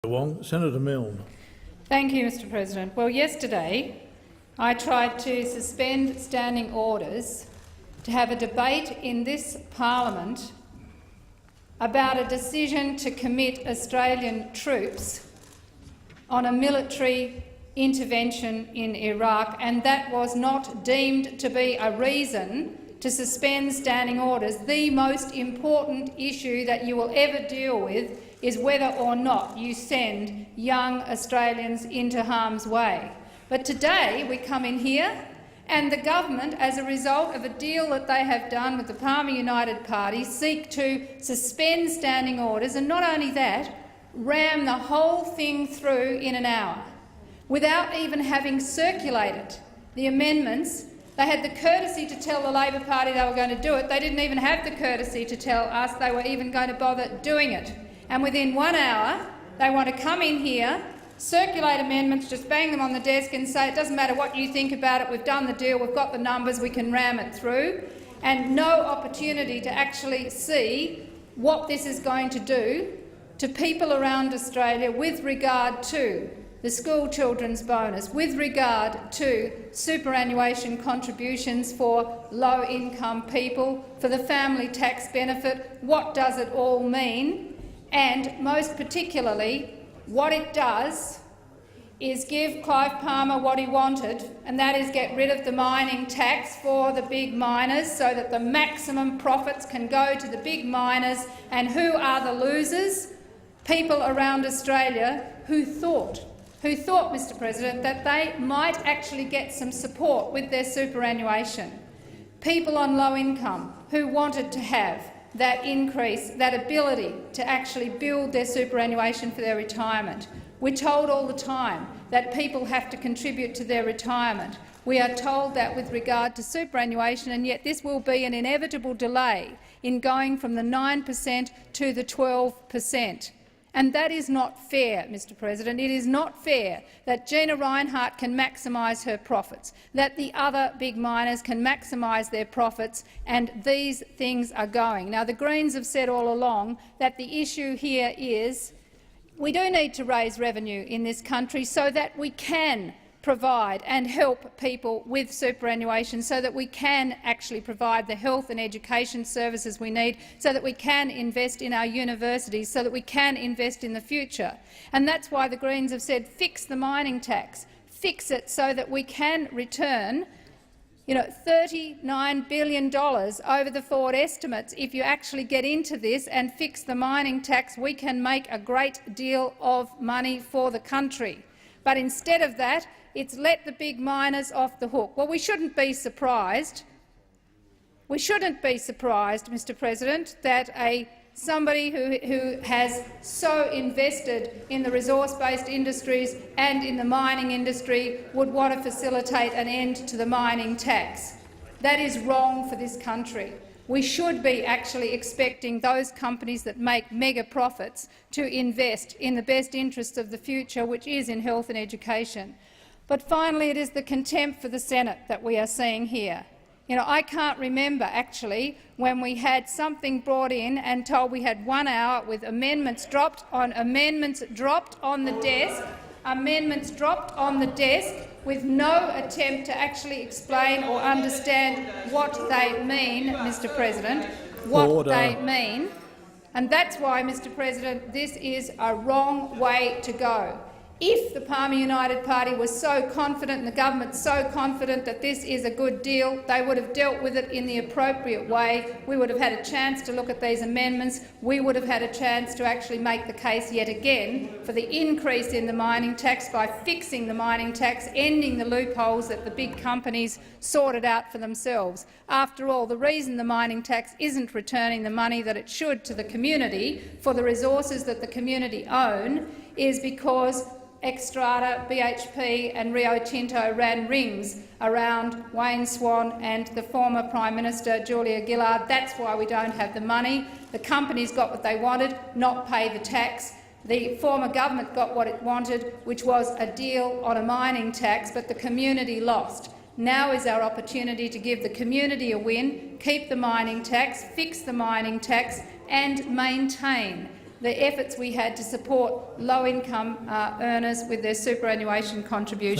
Senator Milne. Thank you, Mr President. Well, yesterday I tried to suspend standing orders to have a debate in this parliament about a decision to commit Australian troops on a military intervention in Iraq, and that was not deemed to be a reason to suspend standing orders. The most important issue that you will ever deal with is whether or not you send young Australians into harm's way. But today we come in here and the government, as a result of a deal that they have done with the Palmer United Party, seek to suspend standing orders and not only that, ram the whole thing through in an hour without even having circulated the amendments. They had the courtesy to tell the Labor Party they were going to do it. They didn't even have the courtesy to tell us they were even going to bother doing it. And within 1 hour, they want to come in here, circulate amendments, just bang them on the desk and say it doesn't matter what you think about it, we've done the deal, we've got the numbers, we can ram it through, and no opportunity to actually see what this is going to do to people around Australia with regard to the school children's bonus, with regard to superannuation contributions for low-income people, for the family tax benefit. What does it all mean? And most particularly, what it does is give Clive Palmer what he wanted, and that is get rid of the mining tax for the big miners so that the maximum profits can go to the big miners. And who are the losers? People around Australia who thought, Mr President, that they might actually get some support with their superannuation. People on low income who wanted to have that increase, that ability to actually build their superannuation for their retirement. We're told all the time that people have to contribute to their retirement. We are told that with regard to superannuation, and yet this will be an inevitable delay in going from the 9% to the 12%. And that is not fair, Mr President. It is not fair that Gina Rinehart can maximise her profits, that the other big miners can maximise their profits, and these things are going. Now, the Greens have said all along that the issue here is we do need to raise revenue in this country so that we can provide and help people with superannuation, so that we can actually provide the health and education services we need, so that we can invest in our universities, so that we can invest in the future. And that's why the Greens have said fix the mining tax, fix it so that we can return $39 billion over the forward estimates. If you actually get into this and fix the mining tax, we can make a great deal of money for the country. But instead of that, it's let the big miners off the hook. Well, we shouldn't be surprised. We shouldn't be surprised, Mr President, that somebody who has so invested in the resource-based industries and in the mining industry would want to facilitate an end to the mining tax. That is wrong for this country. We should be actually expecting those companies that make mega profits to invest in the best interests of the future, which is in health and education. But finally, it is the contempt for the Senate that we are seeing here. I can't remember actually when we had something brought in and told we had 1 hour with amendments dropped on the desk, with no attempt to actually explain or understand what they mean, Mr President, they mean. And that's why, Mr President, this is a wrong way to go. If the Palmer United Party was so confident and the government so confident that this is a good deal, they would have dealt with it in the appropriate way. We would have had a chance to look at these amendments. We would have had a chance to actually make the case yet again for the increase in the mining tax by fixing the mining tax, ending the loopholes that the big companies sorted out for themselves. After all, the reason the mining tax isn't returning the money that it should to the community for the resources that the community own is because Xstrata, BHP and Rio Tinto ran rings around Wayne Swan and the former Prime Minister Julia Gillard. That's why we don't have the money. The companies got what they wanted, not pay the tax. The former government got what it wanted, which was a deal on a mining tax, but the community lost. Now is our opportunity to give the community a win, keep the mining tax, fix the mining tax and maintain the efforts we had to support low-income earners with their superannuation contributions.